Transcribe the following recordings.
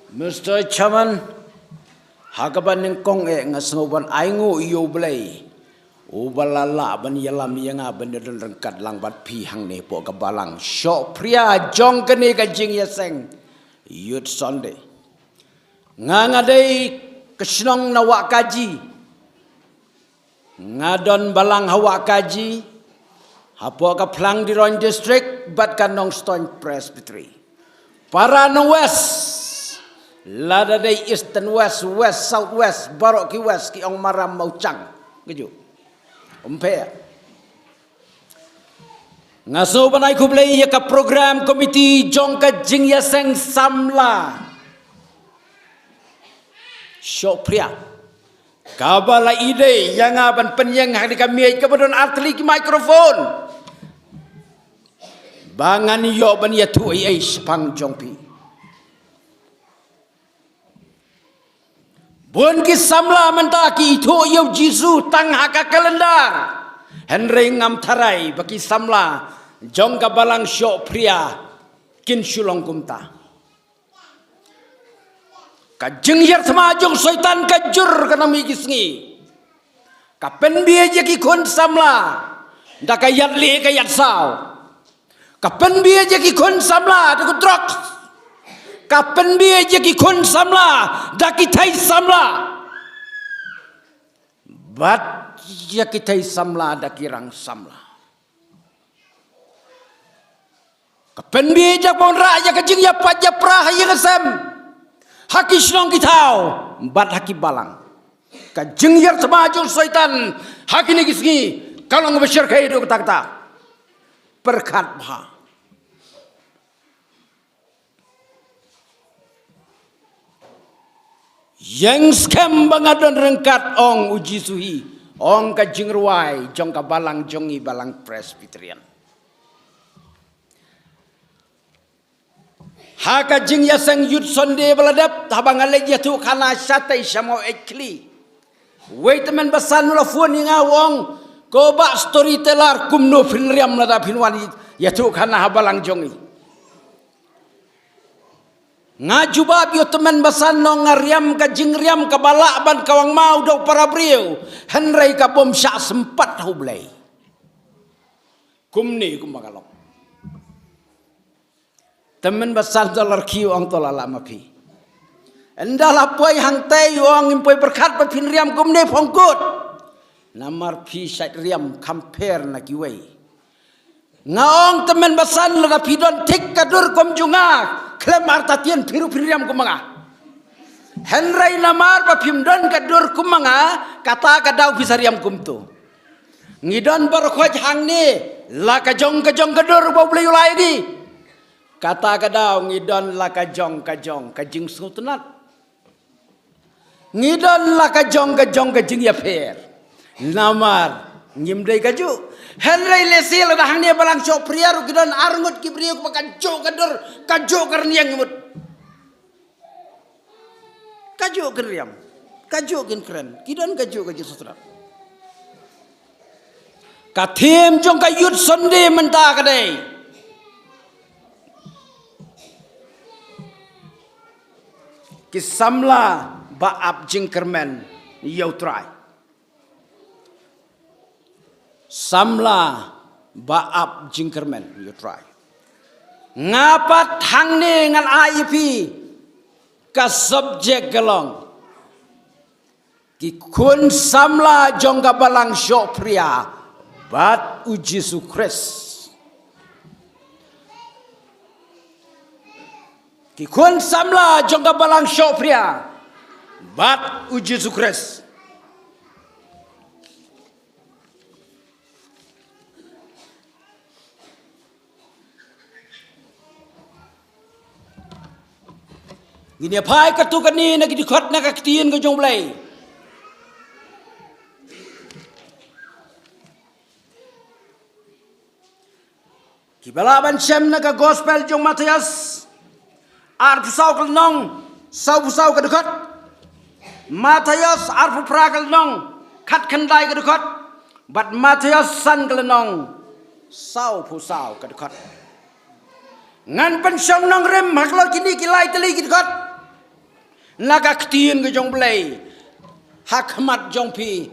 Mr. Chairman, hagaban ng kong ngasnoban ay ngu iyo blay. Ubalala ban yalam yanga ban don rengkat lang bat pihang ne po kabalang. Syok pria jong kene ka jing yaseng. Youth Sunday. Ngangadai kesenong nawak kaji. Ngadon balang hawak kaji. Hapo ka plang di Ron District bat kanong Stone Presbytery. Para nong West. Lada day East and West, West, South West, Barok ki West, ki ong maram mau cang. Gitu. Umpaya. Ngaso banay kublay ya ka program komiti jong ka jing yaseng samla. Syopria. Kabala ide yang aban penyeng hari kami kemudian artili ki mikrofon. Bangan yo ban ya tu ai sepang jongpi. Bun ki samla mentaki itu yo Jisu tang haka kalendar. Henry ngam tarai baki samla jong ka balang syok pria kin sulong kumta. Ka jengyar sama jong syaitan kajur kana mi kisngi. Ka penbie je ki kon samla nda ka yat le ka yat saw. Ka penbie je ki kon samla de drugs. Kapan biar je ki kon samla, dah kita samla. Bat je kita samla, dah kirang samla. Kapan biar je pun raja kejing ya pajak prah ya kesem. Haki senong kitau, bat haki balang. Kejing ya semaju syaitan, haki ni kisni. Kalau ngebesar kaya itu kata-kata. Perkat bah. Yang scam bangadon rengkat ong uji suhi ong ka jingruai jong ka balang jongi balang Presbyterian. Haka jing yaseng Youth Sunday beladap habang alej yatu kana satai samo ekli. Wait men basan nula fuan nga wong ko ba storyteller kumno filriam lada pinwani yatu kana habalang jongi. Ngajubab yo teman basan no ngariam ka jingriam ka balak ban kawang mau do para briu henry ka bom syak sempat hublai kumni kumagalok teman basan dolar kiu ong tolala mapi endala poi hang tei ong impoi berkat ba pinriam kumni pongkut namar pi sat riam compare na kiwei ngaong teman basan la pidon tik kadur kom junga klem artatian piru piriam kumanga. Henry namar pa pimdon kadur kumanga kata kadau pisariam kumtu. Ngidon barkwaj hang ni la kajong kadur bau beli ulai di. Kata kadau ngidon la kajong kajing sultanat. Ngidon la kajong kajing ya per. Namar ngimdai kaju. Henry lesil dah hang dia balang syok pria ru kidon arngut ki brio ku kajo kadur kajo karniang ngut kajo kerniam kajo kin keren kidon kajo sutra katim jong ka Youth Sunday menta kadai kisamla baap jingkermen yau try samla baap jingkermen you try ngapat hang ni ngan IEP ka subjek galong ki kun samla jong ka balang syok pria bat uji sukres ki kun samla jong ka balang syok pria bat uji sukres. Gini apa katukan ni nak dikot nak ketien ke jong belai. Kibalaban sem nak gospel jong Matias. Arf sau kelnong sau ke dekot. Matias arf pra kelnong kat kendai ke dekot. Bat Matias san kelnong sau ke dekot. Ngan pensyong nong rem maklo kini kilai teli kidkot. Nakaktiin ke jong belai. Hakmat jong pi.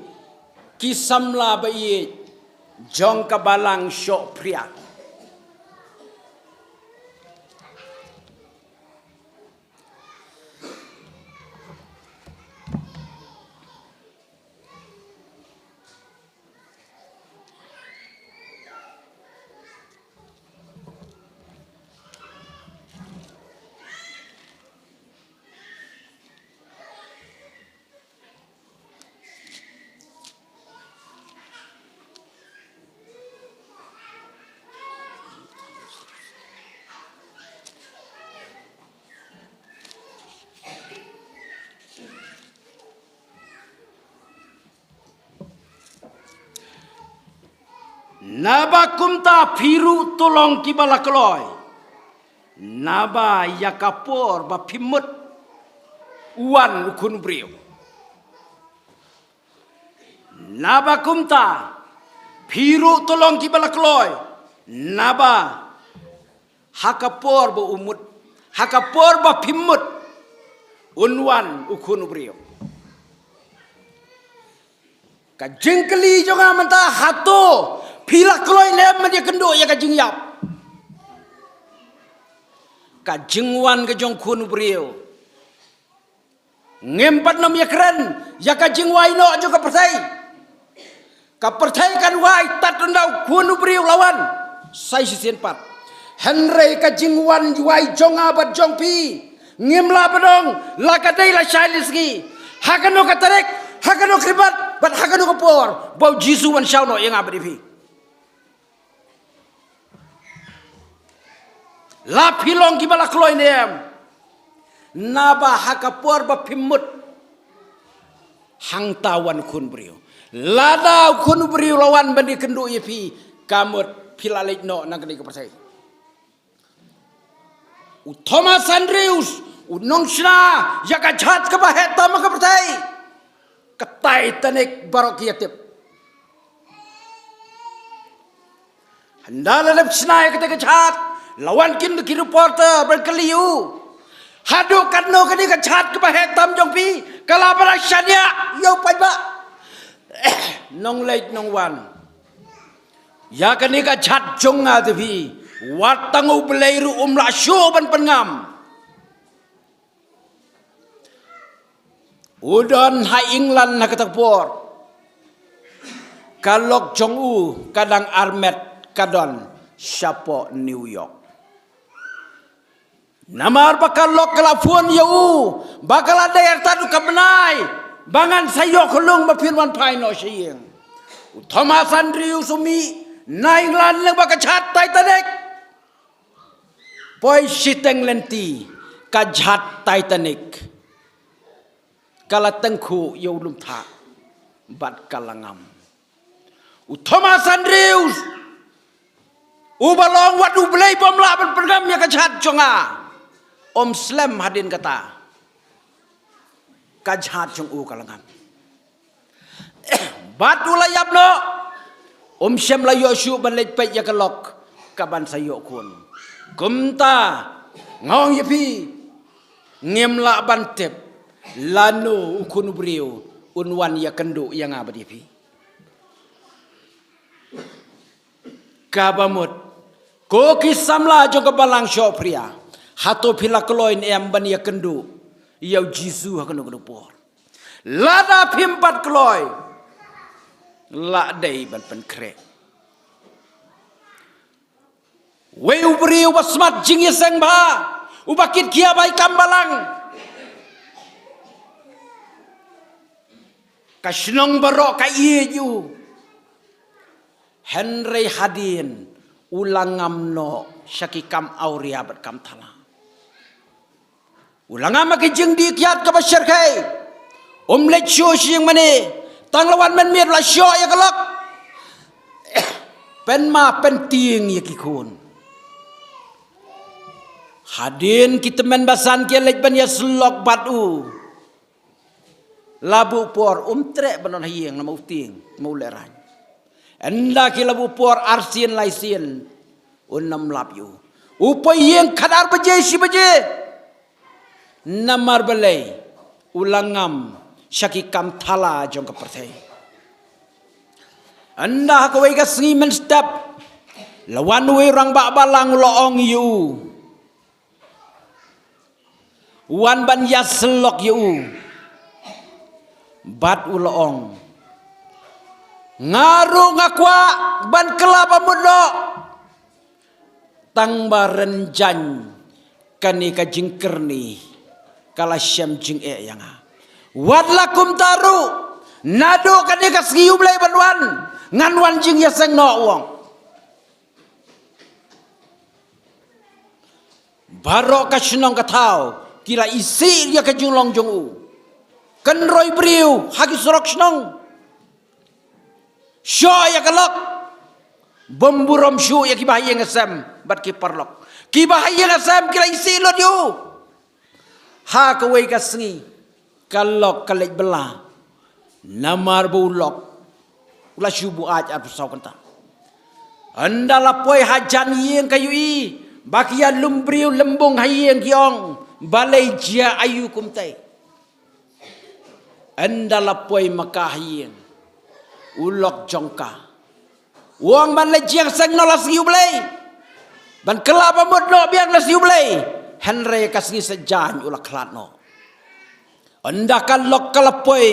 Kisamla bayi. Jong kabalang syok pria. Naba kumta piru tolong kibala keloy. Naba yakapor ba pimut uan ukun brio. Naba kumta piru tolong kibala keloy. Naba hakapor ba umut. Hakapor ba pimut unwan ukun brio. Kajengkeli jonga menta hato. Pila keloy nem dia kendo ya kajing yap. Kajingwan kajong kun brio. Ngempat nom ya keren ya kajing wai no juga pertai. Kapertai kan wai tat ndau kun brio lawan. Sai sisen pat. Henry kajingwan wai jong abat jong pi. Ngemla bedong la kadai la shailisgi. Hakano katarek, hakano kribat, bat hakano kapor. Bau jisu wan shauno yang abadi pi. La pilong kibala kloy nem. Naba hakapor ba pimut. Hang tawan kun brio. Lada kun brio lawan bandi kendu yepi. Kamut pilalik no nagani kepercayai. Thomas Andrews. Unong sina. Yaka jat kebahet tama kepercayai. Ketai tenik barok yatip. Handala lep sina ya ketika jat. Lawan kin ki reporter berkeliu. Hadu kanno kani ka chat ke bahe tam jong pi. Kala barasanya yo pai ba. Nong late nong wan. Ya kani ka chat jong nga te pi. Watangu beleiru la syo ban pengam. Udon ha England na katakpor. Kalok jong u kadang armet kadon Shapo New York. Namar bakal lok kelafun yau, bakal ada yang tadu kebenai, bangan sayo kelung bapirwan paino siyeng. Thomas Andrews sumi, naing lan lang bakal chat Titanic. Boy siteng lenti, kajat Titanic. Kala tengku yau lumta, bat kalangam. Thomas Andrews, ubalong wat ubelai bomla berpergam ya kajat jonga. Om Slam hadin kata. Kajat jong u kalangam. Batu layap no. Om Slam la Yoshu ban lej pej ya kalok. Kaban sayo kun. Kumta. Ngong yepi. Ngemla bantep. Lano ukun brio. Unwan ya kendu yang abad yepi. Kabamut. Ko kisamla jong kebalang syopria. Hato pila keloin em ban ya kendu. Yau jisu hakano kedupor. Lada pimpat keloy. La day ban pen krek. We ubri ubasmat jing yeseng ba. Ubakit kia bai kambalang. Kasnong barok ka iye ju. Henry hadin. Ulangam no. Syakikam auria bat kam tala. Ulangam makijeng di kiat ka basyar kai. Let show siyang mani. Tanglawan man mir la show ya kalak. Pen ma penting ya kikun. Hadin kita men basan kia lej ban ya slok batu. Labu por trek banon hiyang na mauting mauleran. Enda ki labu por arsin laisin. Unam lap yu. Upay yang kadar baje si baje. Namar balay. ulangam syakikam thala jong kepertai. Anda kawai kasngi menstap lawan we orang bak balang loong yu. Wan ban yaslok yu. Bat uloong. Ngaru ngakwa ban kelapa mudok. Tang baren jan kani ka jingkerni kala syam jing yang wad lakum taru nado kani ka siu blai banwan ngan wan jing ya seng no wong barok ka shnong ka thau kila isi dia ka junglong jong u kan roi briu hagi sorok shnong syo ya kalok bomburom syu ya kibahaye ngasam bat ki parlok kibahaye ngasam kila isi lo diu ha kawai kasngi kalok kalek belah namar bulok ula syubu aj ap sau kanta andala poi hajan yeng kayu i bakia lumbriu lembung hayeng kiong balai jia ayu kumtai andala poi makah yeng ulok jongka wong ban le jiang sang no las yu blai ban kelapa mod no biang las yu blai henry kasngi sejan ulah klat no anda kalok kalapoi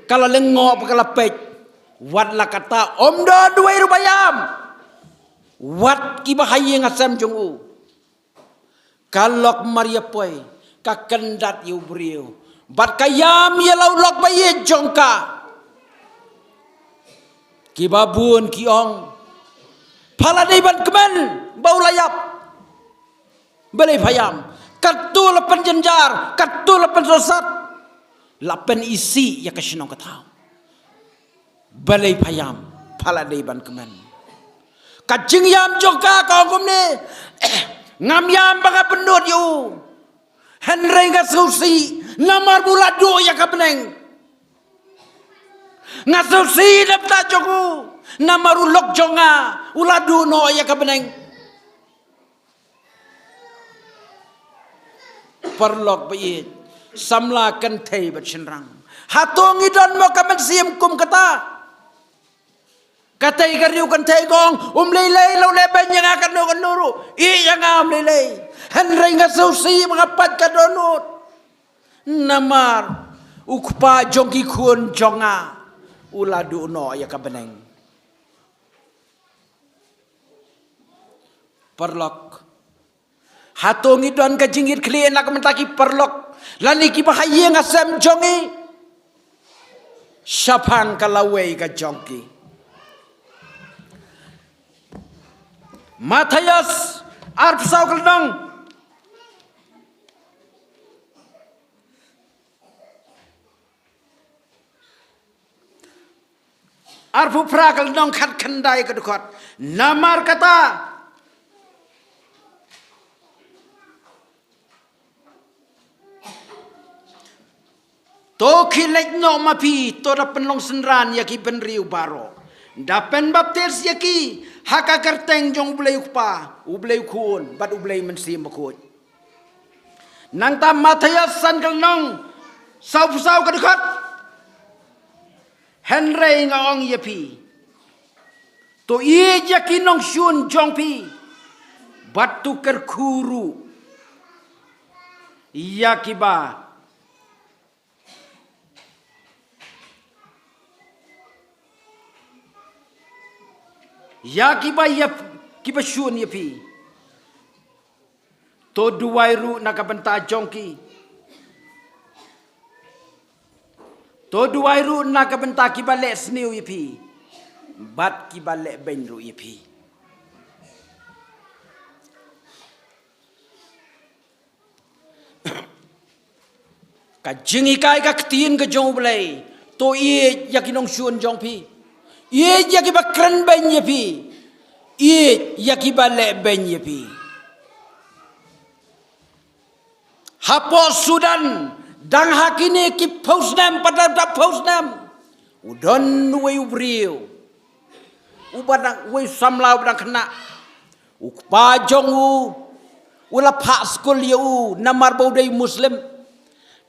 kala lengo kalapet wat la kata om do duai rubayam wat ki bahaye ngasam jong u kalok maria poi ka kendat yu briu bat kayam ye lau lok baye jongka ki babun ki ong pala dei ban kemen bau layap belai payam katu lapan jenjar katu lapan sosat lapan isi ya kasinong katau belai payam pala dei ban kemen kajing yam joka kau kumne ngam yam baga pendut yu henry ngasusi namar bulado ya kabeneng ngasusi dapta joku namaru lok jonga uladu no ya kabeneng perlok bayit samla kentai bercenrang hatung idon mo kamen siam kum kata katai kariu kentai gong lelei lo leben yang akan nuru i yang lelei henry ngasusi mengapat kadonut namar ukpa jongki kun jonga uladu no ya kabeneng perlok hatung idon ka jingit klien nak mentaki perlok lani ki bahaye ngasam jongi syapang kalawei ka jongki Matayas arp sau keldong arpu pra keldong kat kendai kedukot namar kata to kilek no mapi to dapen long senran yaki penriu baro dapen baptis yaki haka kerteng jong ublay ukpa ublay kun bat ublay mensim bakut nang tam Matayas san kelnong sau kedekat henry ngaong yapi to i yaki nong syun jong pi batu kerkuru yaki ba ya kiba syun yapi to duai ru nakabenta jongki to duai ru nakabenta kiba le sniu yapi bat kiba le ben ru yapi ka jingi kai ka ktin ka jong blai to i yakinong syun jongpi ye yaki bakran ben yepi ye yaki bale ben yepi hapo Sudan dang hakine ki posnam pada posnam udon we ubriu ubadang we samlau badang kena ukpa jongu ula pak skul yu namar baudai muslim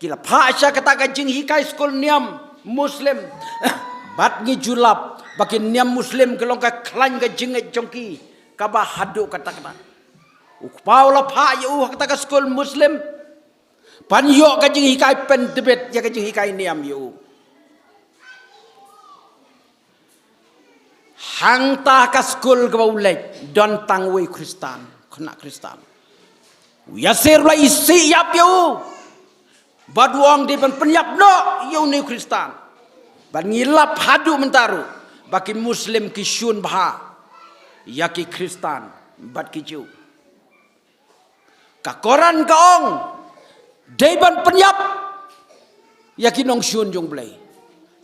Kila pasha kata kajing hikai skol niam Muslim. Bat ngi julap bagi niam Muslim kelong ka klan kajing jongki kaba hadu kata-kata. Paula pa ya kata ka skol Muslim. Pan yo kajing hikai pen debet ya kajing hikai niam yo. Hang ta ka skol ka ulek don tangwe Kristan, kena Kristan. Yasir la isi yap yo. Baduang di penyap no yo ni Kristan. Ban ngilap hadu mentaru bagi Muslim kisyun bah ya ki Kristan bat kiju. Ka koran kaong deban penyap ya ki nong syun jong blai.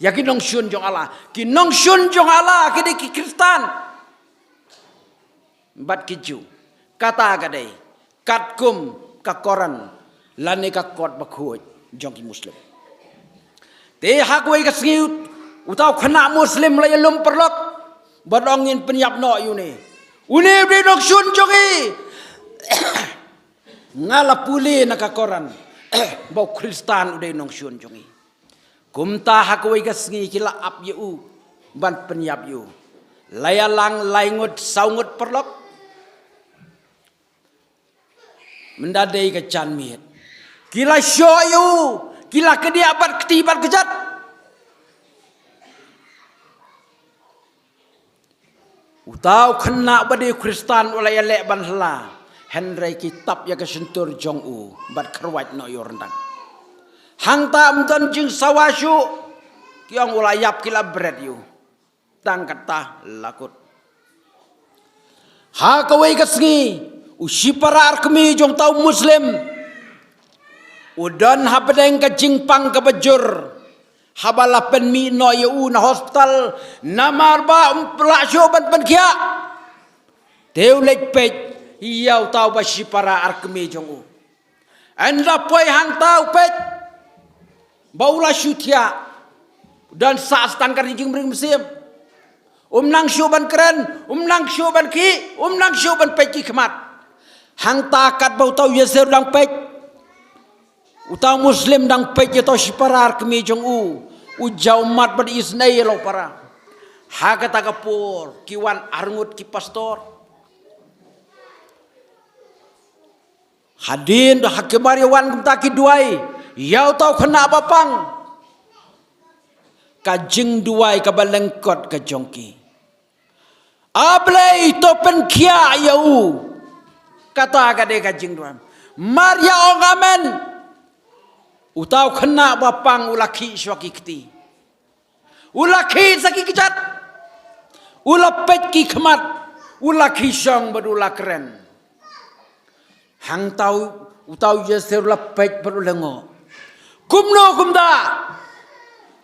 Ya ki nong syun jong Allah. Ki nong syun jong Allah ki ki Kristan. Bat kiju. Kata kadai katkum ka koran lani ka kot bakhuj jong ki Muslim. Te hakwe ka singiut utau kena Muslim la yalum perlok badongin penyap no yune. Une de nok syun jongi. Ngala puli na ka koran. Bau Kristan ude nong syun jongi. Kumta hakwe ka singi kila ap yu ban penyap yu. Layalang laingut saungut perlok. Mendadai ke canmit. Kila show yu. Kila kediabat ketibat kejat. Utau kena badi Kristan oleh elek banhla. Henry kitab ya kesentur jong u. Bat kerwat no yo rendang. Hang ta mton jing sawasyu. Kiong ulayap kila bread yu. Tang kata lakut. Ha kawai kesengi. Usipara arkemi jong tau Muslim. Udan habedeng ke jingpang ke bejur. Habalapen mi no yu na hospital. Namar ba pelakso ban kia. Teu lek pej. Iau tau ba sipara arkemi jongu. Anda poi hang tau pej. Baula syutia. Dan saat tangkar jing bering mesim. Nang syu ban keren. Nang syu ban ki. Nang syu ban pej ki kemat. Hang takat bau tau yeser dang pej. Utang Muslim dang pej to siparar kemi jong u. Ujau mat bad isnay lo para. Haga tagapur kiwan arngut ki pastor. Hadin dah hakimari wan kumtaki duai. Yau tau kena bapang. Kajing duai kabalengkot ke jongki. Ablay to pen kia yau. Kata kade kajing duai. Maria ong amen. Utau kena bapang ulaki syaki keti. Ulaki saki kejat. Ulapet ki kemat. Ulaki syang berula keren. Hang tau utau yeser ulapet berulengo. Kumno kumda.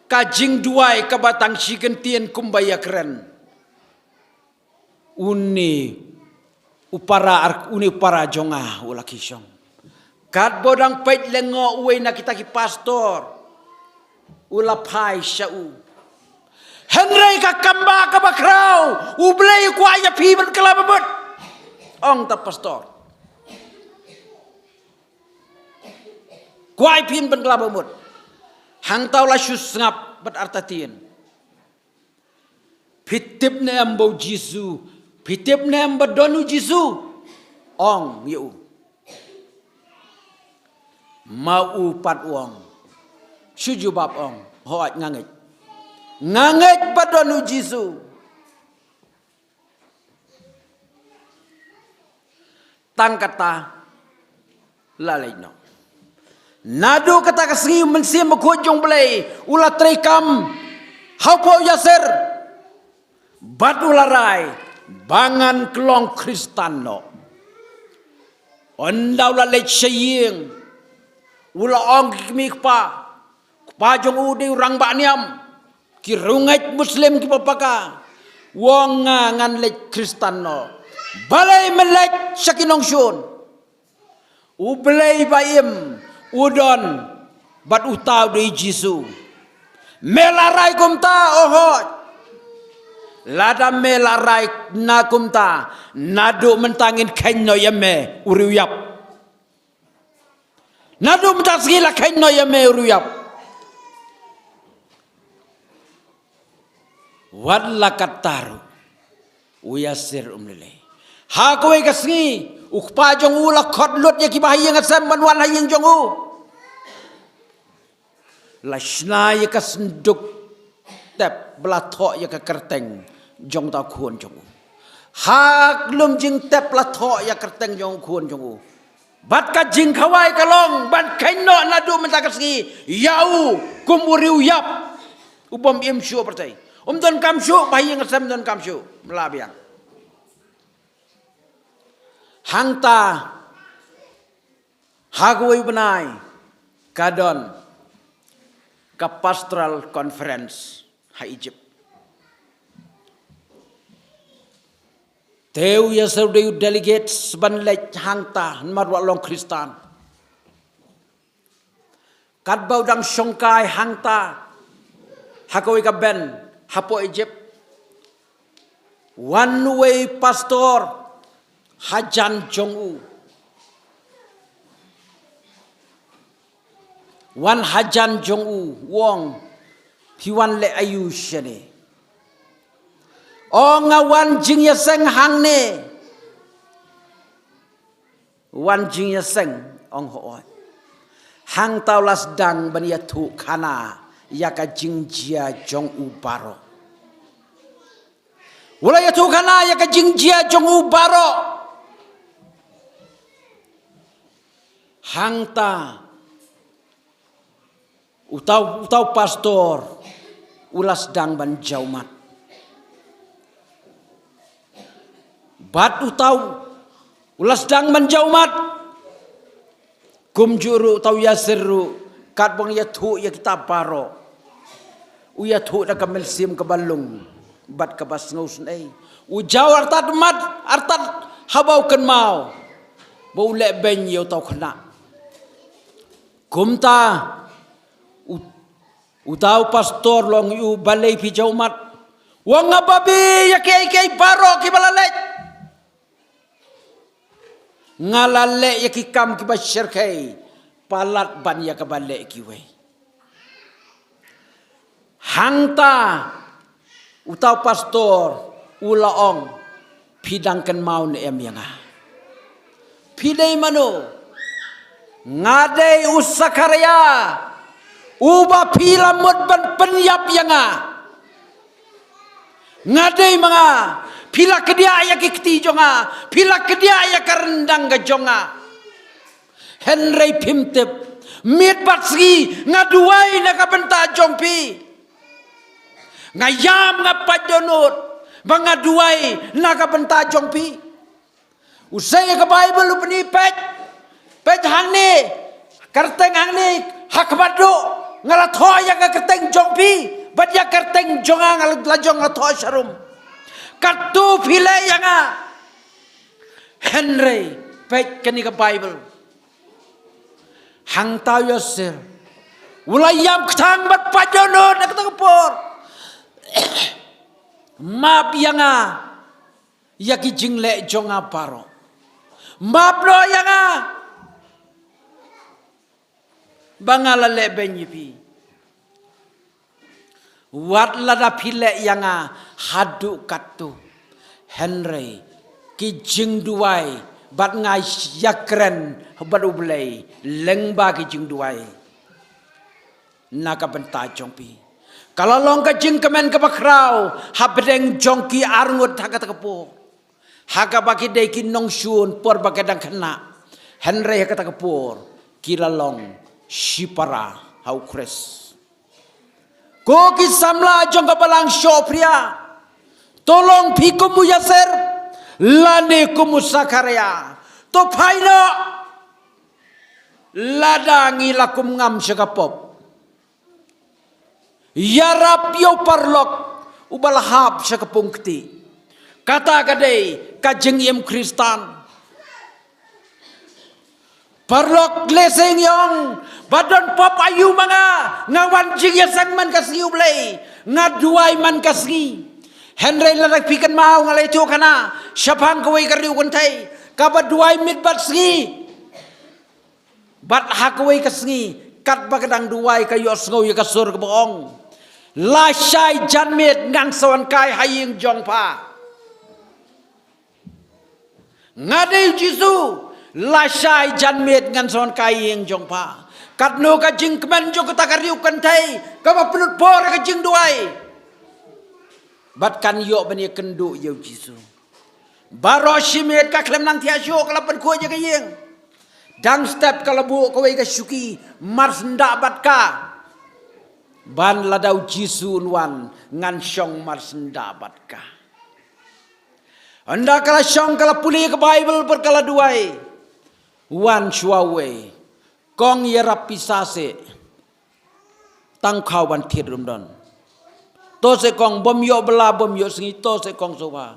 Kajing duai kabatang sikentien kumbaya keren. Uni upara jonga ulaki syang. Kat bodang pait lengo uwe na kita ki pastor. Ulapai syau. Henry ka kamba ka bakrau. Ublay ku aya pi ban kelababot. Ong ta pastor. Kuai pin ban kelababot. Hang tau la syus ngap bat artatien. Pitip ne ambau Jisu. Pitip ne ambadonu Jisu. Ong yu. Mau pat uang. Suju bab ong. Hoat ngangit. Ngangit badonu Jisu. Tang kata lalai no. Nadu kata kesengi mensim bekujung belai. Ulat terikam. Haupo yaser. Batu larai. Bangan kelong Kristan no. Ondau lalai syaying. Ula ong kimi kpa. Kpa jong udi urang bakniam. Kirungat Muslim ki papaka. Wong ngan lek Kristan no. Balai melek syakinong syun. Ublay baim. Udon. Bat utau dari Jisu. Melarai kumta ohot. Lada melarai na kumta. Nadu mentangin kenyo yeme uriuyap. Nadum tasgi la kain no ya meruyap. Wala kataru uyasir umlele. Ha kowe kasngi ukpa jong u la khot lut ya ki bahi yang asam manwan hayeng jong u. La shna ya kasnduk tep bela thok ya ka kerteng jong ta khuon jong u. Ha lum jing tep la thok ya kerteng jong khuon jong u. Bat ka jing khawai kalong ban kain no nadu menta kasngi yau kumuriu yap. Ubom im syu pertai. Don kam syu bahi yang asam don kam syu melabiang. Hangta hagway benai kadon ke pastoral conference ha Egypt. Teu ya saudeu delegates ban lech hangta marwa long Kristan. Kat bau dang songkai hangta hagway ka ben hapo Egypt. One way pastor Hajan Jong-u. Wan Hajan Jong-u wong piwan le ayu shane. O nga wan jing ya seng hang ne. Wan jing ya seng ong ho. Hang taulas dang ban ya thu khana ya ka jing jia Jong-u baro. Wala ya thu khana ya ka jing jia Jong-u baro. Hangta utau pastor ulas dang ban jaumat. Bat utau ulas dang ban jaumat. Kum juru tau yasiru kat bang ya thu ya kita baro. Uya thu da kamel sim ke balung bat ke bas ngaus nei. Ujau artat mat artat habau ken mau. Bau le ben yo tau kena. Kumta utau pastor long yu balai pi jaumat wang ababi ya kai baro ki balalek ngalale ya ki kam ki basyar kai palat ban ya ka balek ki we hangta utau pastor ulaong pidangkan mau ne em yang pidai mano ngade usakarya uba pila mud ban penyap yang ngade mga pila kedia ya kikti jonga pila kedia ya karendang ga jonga Henry Pimtep mit batsi ngaduai na kabenta jongpi ngayam ngapadonot bangaduai na kabenta jongpi usai ke Bible upni pet hang ni kerteng hang ni hak badu ngalatho ya ka kerteng jongpi bat ya kerteng jonga ngalajong ngalatho sharum katu phile yang Henry pet kani ka Bible hang tau yosir ulayam ktang bat pajono nak tengpor map yang ya ki jingle jonga paro map lo yang bangala le benyipi wat lada pile yang hadu katu Henry ki jing duai bat ngai yakren badu blai lengba ki jing duai naka benta jongpi kalau long ka jing kemen ke bakrau habdeng jongki arngut hakat kepo haka baki dei ki nongsun por bakadang kena Henry hakat kepor kilalong Shipara hau kres. Ko kisamla jong kabalang Shopria. Tolong pikumu yaser. Lane kumu sakarya. To paino. Ladangi lakum ngam syakapop. Yarap yo parlok. Ubalahap syakapungkti. Kata kadai kajeng yem Kristan. Parlok leseng yong badon pop ayu mga ngawan jing yasang man kasgi ublay ngaduay man kasgi Henry lalag pikan mau ngalay tu kana syapang kaway kariu kuntay kabaduay mit batski Bat hakwe kesengi kat bakadang duai kayo sngau ya kasur ke boong. La syai janmet ngang sawan kai haying jong pa. Ngadai Jisu la syai janmet ngang sawan kai haying jong pa. Kat no ka jing kemen jo ketakariu kentai ka pelut por ka jing duai. Bat kan yo bani kendu yo Jisu. Baro shimet ka klem nang tiasyo kalapan ko je kayeng. Dang step kalabu ko ka syuki mars ndak bat ka. Ban ladau Jisu wan ngan syong mars ndak bat ka. Anda kala syong kala puli ke Bible perkala duai. Wan shuawe. Kong yerap pisase. Tang kau ban tir rumdon. To se kong bom yo bela bom yo sengi to se kong soba.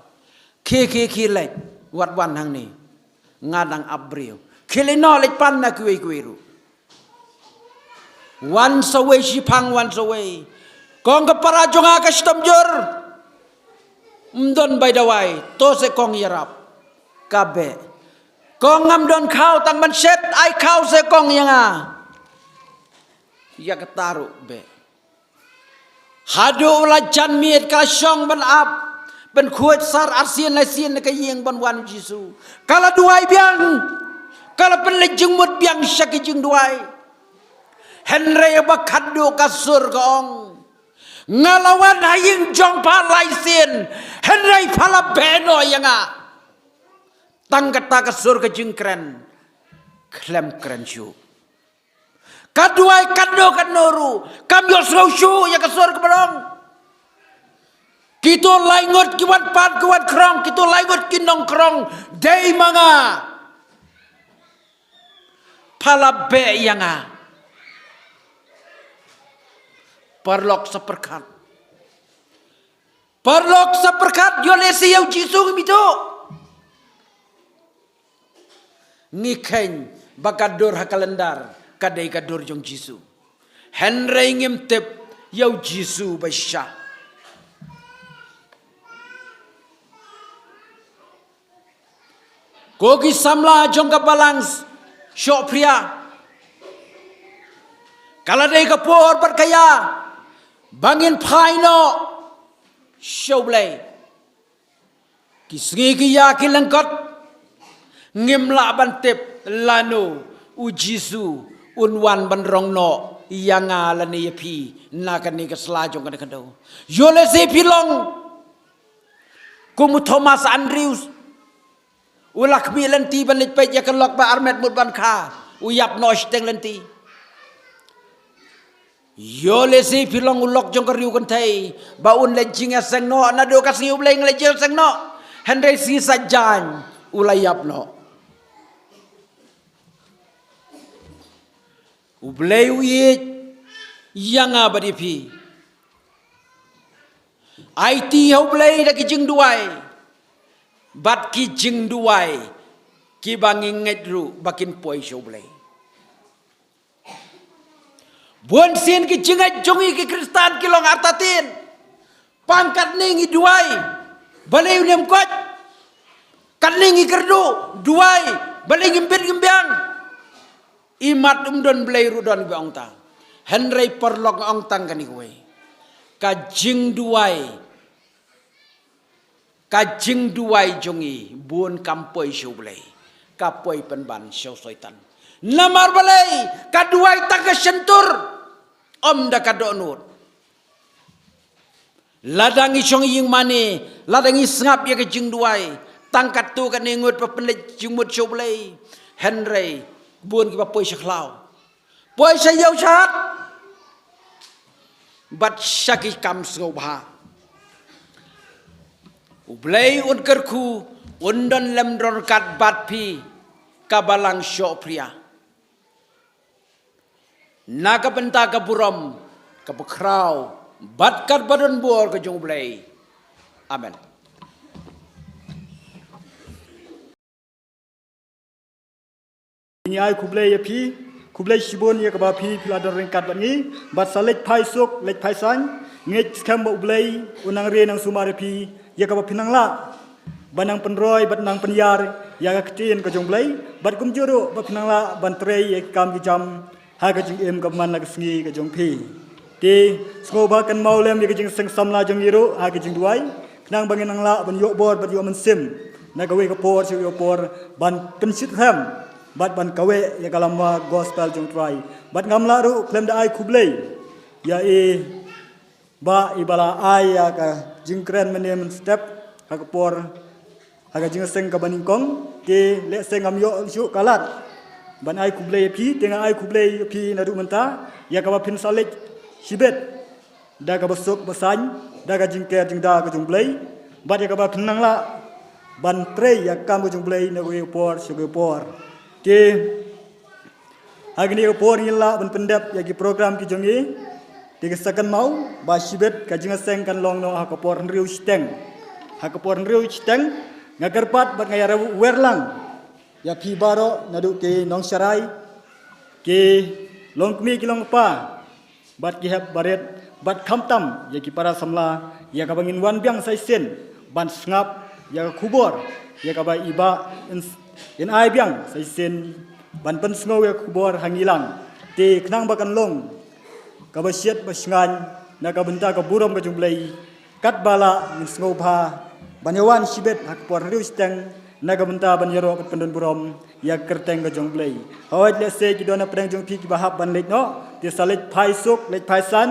Ki lek wat wan hang ni. Ngadang abril. Kilino lek pan na kuwi-kuwi. Once away sipang once away. Kong kapara jonga ka stamjor. Mdon by the way. To se kong yerap. Kabe. Kong ngam don kau tang man set ai kau se kong yanga. Ya ketaru be. Hadu ula jan miet ka syong ban ap. Ben kuat sar arsian la sien ka yeng ban wan Jisu. Kala duai biang. Kala pen lejeng mut biang syaki jeng duai. Henry bakat do kasur kong. Ngalawan haying jong pa lai sien. Henry pala beno yanga. Tang kata kasur ke jengkren. Klem kren syu. Kaduai kado kanoru. Kamyo srau syu ya kasur ke belong. Kito laingot kiwat pat kiwat krong. Kito laingot kinong krong. Day mga. Pala be yanga. Perlok seperkat. Perlok seperkat. Yolesi yau Jisu mito. Ngikeng bakadur hakalendar kadai kadur jong Jisu. Henry ngimtip yau Jisu basya. Kogi samla jong kapalang syok pria. Kaladai kapur berkaya. Bangin paino syoblay. Kisngi kiya kilengkot. Ngimla bantip lanu ujisu unwan banrong no yang alani yapi nakani keselajong kada kado. Yole si pilong kumu Thomas Andrews ulak mi lenti banit pe ya kelok ba armet mut ban kha uyap no steng lenti. Yole si pilong ulok jong kariu kentai baun lejing aseng no nado kasngi ublay ngelejel seng no Henry si sajan ulayap no. Ublay uyit yang abadi pi. IT ublay da kijing duai. Bat kijing duai. Kibanging ngedru bakin poi ublay. Buan sin kijing jongi ki Kristan kilong artatin. Pangkat ningi duai. Balay unem kot. Kaningi kerdu duai. Balay ngimpit ngimbiang. Imat umdon belai rudon be ong ta. Henry perlok ong tang kani kowe. Kajing duai jongi buon kampoi syu belai. Kapoi penban syu soitan. Namar belai kaduai tang kesentur. Om da kadonut. Ladangi syong ying mani, ladangi sengap ya kajing duai. Tangkat tu kan ingut pepenlej jumut syu belai. Henry buon kiba poi syaklau. Poi syayau syahat. Bat syaki kam sengobha. Ublay unkerku undan lemdron kat bat pi kabalang syok pria. Naga benta kaburam kabekrau bat kat badan buor ke jong ublay. Amen. Nyai kublai ya pi, kublai shibon ya kaba pi pilador ringkat bani, bat salek pai sok, lek pai sang, ngej skam ba ublai unang re nang sumare pi ya kaba pinang la. banang penroy batnang penyar ya ketin ka jonglei bat kum juru bat nangla bantrei ya kam ki jam ha ka jing em ka man la sngi ka jong phi ti skoba kan maulem ya ka jing seng samla jong yiru ha ka jing duai nang bangin nangla ban yo bor bat yo man sim na ka we ka por si yo por ban pensit ham bat ban kawe ya kalama gospel jong try bat ngamla ru klem da ai kublei ya ba ibala ai ya ka jingkren menem step ha ka por ha ka jing seng ka baningkong ke le seng am yo su kalat ban ai kublei pi tenga ai kublei pi na du menta ya ka ba pin salek sibet da ka basuk basan da ka jingker jingda ka jungblei bat ya ka ba pinang la ban tre ya kam ka jungblei na we por su por ke agni ko por yilla ban pendep ya ki program ki jongi tiga sakan mau ba sibet ka jinga seng kan long no ha ko por riu steng ha ko por riu steng ngagarpat bat ngaya werlang ya pi baro nadu ke nong sarai ke long kmi ki long pa bat ki hab baret bat khamtam ya ki para samla ya ka bangin wan biang sai sen ban ngap ya ka kubor ya ka ba iba in ai biang sai sen ban pen sngo ya kubor hangilang te knang bakan long ka ba siat ba sngan na ka benta ka burom ka jumblai kat bala min sngo bha banyawan sibet hak por riu steng na ka benta ban yero ka pendon burom ya kerteng ka jumblai hawat le se ki dona preng jong pi ki bahap ban lek no te salet phai suk lek phai san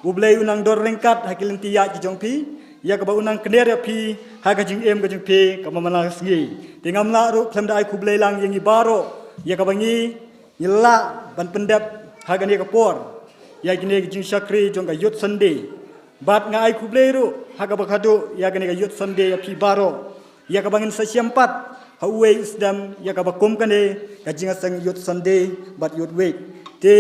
ublei unang dor rengkat hakilin ti ya ki jong pi ya ka ba unang kner ya pi ha ka jing em ka jong pi ka mamala sngi te ngamla ru klem da ai kublei lang yang i baro ya ka bangi nyela ban pendap ha ka ni ka por ya kini jing sakri jong ka yut sande bat nga ai kublei ru ha ka bakadu ya ka ni ka yut sande ya pi baro ya ka bangin sa siampat ha uwe isdam ya ka bakum kane ka jing sang yut sande bat yut we te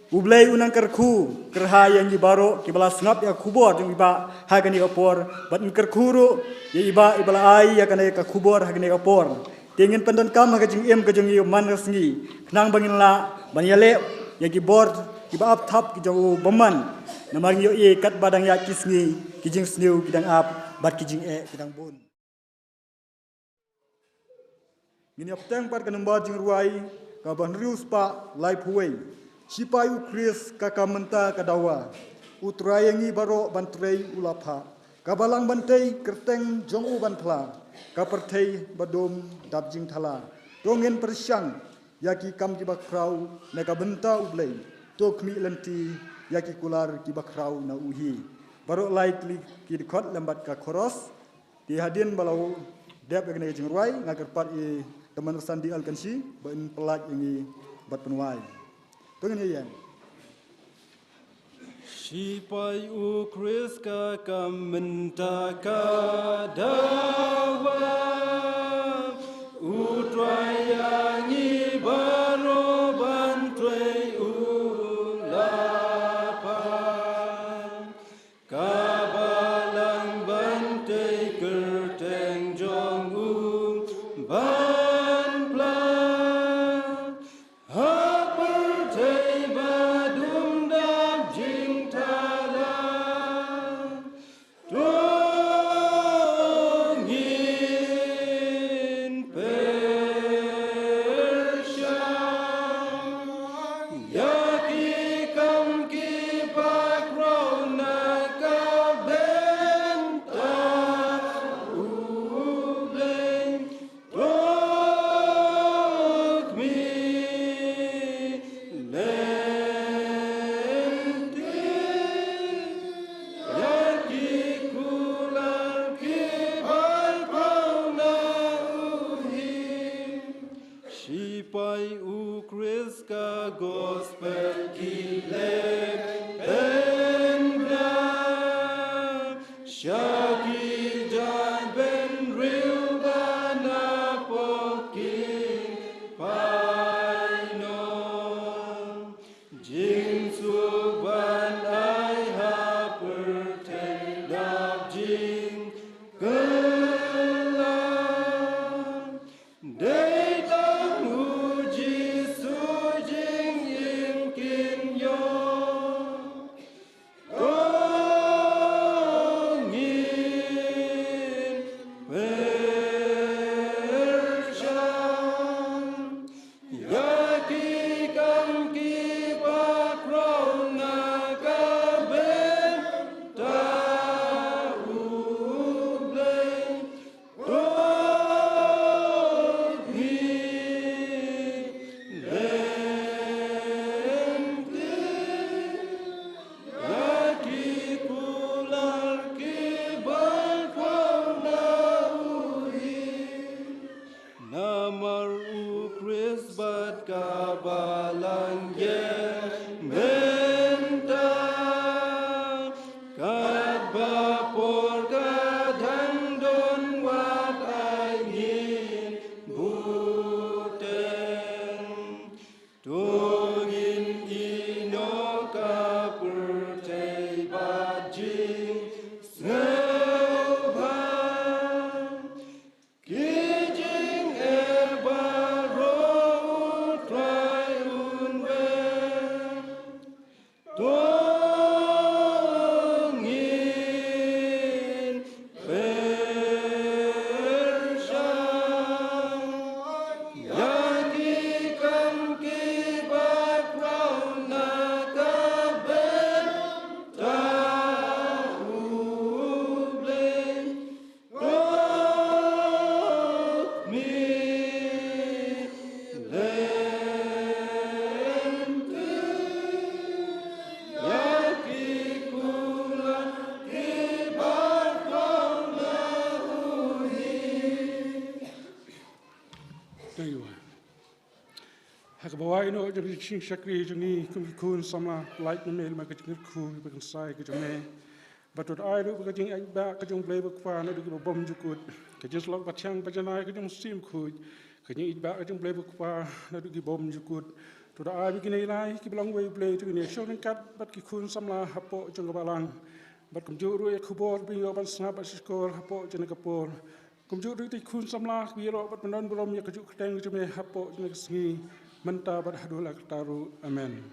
ublei unang kerku kerha yang di baro ki bala snap ya kubor jong iba ha ka ni ka por bat kerkuru ya iba ibala ai ya ka ni ka kubor ha ka ni ka por tingin pendon kam ha ka jing em ka jong yu man sngi knang bangin la ban yale ya ki bor ki ba ap thap ki jong baman namar yo e kat badang ya kisngi ki jing sniu ki dang ap bat ki jing ki dang bun ngini ap tang par kanam ba jing ruai ka ban rius pa lai phuwei sipai u kris ka kamenta ka dawa utrayangi baro bantrei ulapha kabalang bantei kerteng jong u ban phla ka perthei badom dap jing thala tongen persyang yaki kam ki bakrau na ka benta ublei tok mi lenti yaki kular ki bakrau na uhi baro likely ki dikot lambat ka khoros di hadin balau dep gne jing ruai ngagar pat e teman sandi alkansi ben pelak ini bat penwai tongen yen Sipai u Kris ka kamenta ka dawa utrayangi baro bantrei ulapan kabalang bantai kerteng jong ban plan hapertei badum dap jing talan tongin persyang yaki kam ki bakrau na ka benta ubleng tok mi lenti yaki kular ki bakrau na uhi sipai u Kris ka gospel ki lep benda syaki jan ben real bana pokin paino jing suban ai ha perten dap jing kelam dei tang uji sujing yingkin yo tongin kapur te bajing snowban kijing baro try unwen tongin persyang yaki kam kibat rauna kaben tahu bleng roh mi lente yaki kula kibat rauna Aywa. Hakabawa ino jadi sing sakri juni kun sama light na mail maka jingir ku bagan sai ke jome. Batot ai ru baga jing ai ba ka jong play ba kwa na du bom jukut. Ka jing slok batang bajanai ka jong sim ku. Ka jing ba ka jong play ba kwa na du bom jukut. To da ai begini lai ki belong way play tu ni show kat bat ki kun samla hapo jong balang. Bat kum juru ya kubor bi yo ban snap ba skor hapo jeng kapor. Kumjuk di kun samlah biro bat menon belum ya kejuk keteng jeme hapo jeng sengi menta bat hadul ak taru amen.